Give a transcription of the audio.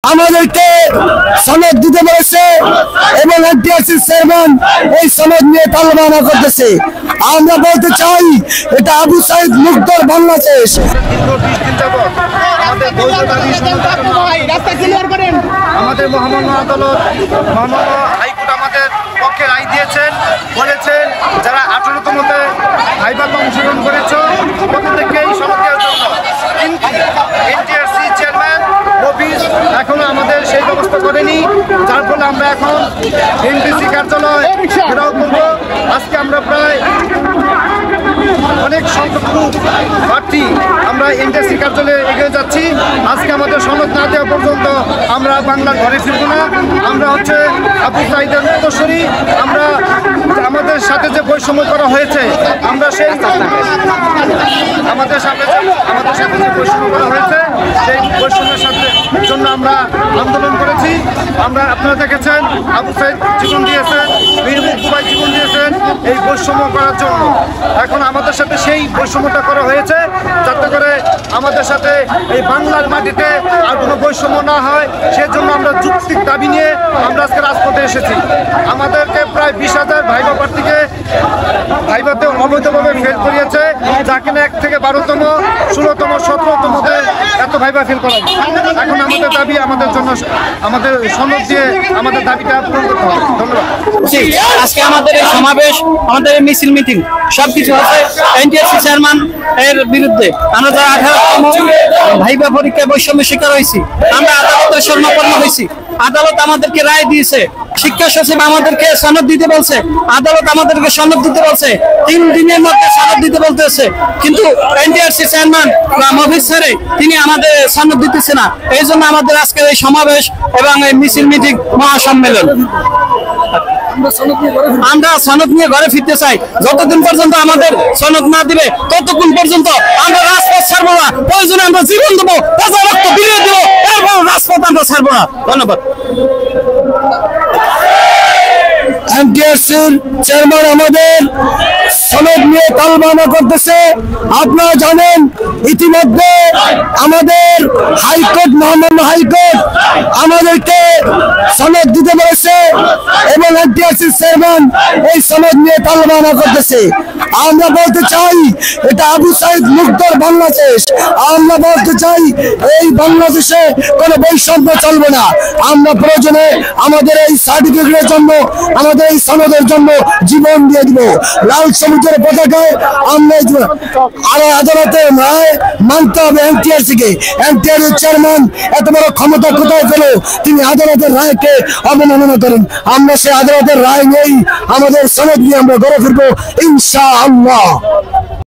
আমাদেরকে সনদ দিতে বলেছে এবং এনটিআরসি চেয়ারম্যান এই সনদ নিয়ে তালবানা করতেছে। আমরা বলতে চাই এটা আবু সাইদ মুক্তর বাংলাদেশ। আমাদের মহামান্য আদালত মহামান্য হাইকোর্ট আমাদের পক্ষে রায় দিয়েছেন, বলেছেন যারা 18তমতে ভাইভাতে অংশগ্রহণ করেছ প্রত্যেককেই সনদ দেওয়ার জন্য। কিন্তু এনটিআরসি চেয়ারম্যান অফিস এখনো আমাদের সেই ব্যবস্থা করেনি, যার ফলে আমরা এখন এনটিসি কার্যালয় ঘেরাও করবো। আজকে আমরা প্রায় অনেক সংখ্যক প্রার্থী আমরা এনটিসি কার্যালয়ে এগিয়ে যাচ্ছি। আজকে আমাদের সনদ না দেওয়া পর্যন্ত আমরা বাংলার ঘরে ফিরবো না। আমরা হচ্ছে আবু সাইদের উত্তরসূরি। আমরা আমাদের সাথে যে বৈষম্য করা হয়েছে, আমরা সেই আমাদের সাথে যে বৈষম্য করা হয়েছে সেই বৈষম্যের সাথে জন্য আমরা আন্দোলন করেছি। আমরা আপনারা দেখেছেন আবু সাইদ জীবন দিয়েছেন, বীর মুক্তভাই জীবন দিয়েছেন এই বৈষম্য করার জন্য। এখন আমাদের সাথে সেই বৈষম্যটা করা হয়েছে যাতে করে আমাদের সাথে এই বাংলার মাটিতে আর কোনো বৈষম্য না হয়, সেজন্য আমরা যুক্তিক দাবি নিয়ে আমরা আজকে রাজপথে এসেছি। আমাদেরকে প্রায় 20,000 ভাইভা প্রার্থীকে ভাইভাতে অবৈধভাবে ফেল করিয়েছে, যা কিনা 1 থেকে 12তম, 16তম, 17তমতে এত ভাইভা ফেল করা। এখন আমাদের দাবি আমাদের জন্য আমাদের সনদ দিয়ে আমাদের দাবিটা পূরণ করতে হবে। ধন্যবাদ। আজকে আমাদের এই সমাবেশ, আমাদের এই মিছিল মিটিং সবকিছু হচ্ছে এনটিআরসি চেয়ারম্যান এর বিরুদ্ধে। আমরা যারা 18তম ভাইভা পরীক্ষায় বৈষম্য শিকার হয়েছি, আমরা আদালতের শরণাপন্ন হয়েছি। আদালত আমাদেরকে রায় দিয়েছে, শিক্ষা সচিব আমাদেরকে সনদ দিতে বলছে, আদালত আমাদেরকে সনদ দিতে বলছে, 3 দিনের মধ্যে সনদ দিতে বলতেছে। কিন্তু এনটিআরসি চেয়ারম্যান বা মফিজ স্যারে তিনি আমাদের সনদ দিতেছে না। এই জন্য আমাদের আজকের এই সমাবেশ এবং এই মিছিল মিটিং মহাসম্মেলন। আমরা সনদ নিয়ে ঘরে ফিরতে চাই। যতদিন পর্যন্ত আমাদের সনদ না দিবে ততক্ষণ পর্যন্ত আমরা রাজপথ ছাড়বো না। প্রয়োজনে আমরা জীবন দেবো, তাজা রক্ত বিলিয়ে দেবো, এরপর রাজপথ আমরা ছাড়বো না। ধন্যবাদ। এনটিআরসির চেয়ারম্যান আমাদের সনদ নিয়ে তালবানা করতেছে। আপনারা জানেন ইতিমধ্যে আমাদের হাইকোর্ট, মহামান্য হাইকোর্ট আমাদেরকে সনদ দিতে বলেছে এবং এনটিআরসির চেয়ারম্যান এই সনদ নিয়ে তালবানা করতেছে। আমরা বলতে চাই এটা আবু সাইদ মুক্তর বাংলাদেশ। আমরা বলতে চাই এই বাংলাদেশে কোনো বৈষম্য চলবে না। আমরা প্রয়োজনে আমাদের এই সার্টিফিকেটের জন্য, আমাদের এই সনদের জন্য জীবন দিয়ে দিব। লাল সবুজের পতাকায় আমরা আর আদালতের রায় মানতে হবে এনটিআরসিকে। এনটিআরসি চেয়ারম্যান এত বড় ক্ষমতা কোথায় পেল? তিনি আদালতের রায়কে অবমাননা করেন। আমরা সেই আদালতের রায় নেই, আমাদের সনদ নিয়ে আমরা ঘরে ফিরবো ইনশাআল্লাহ।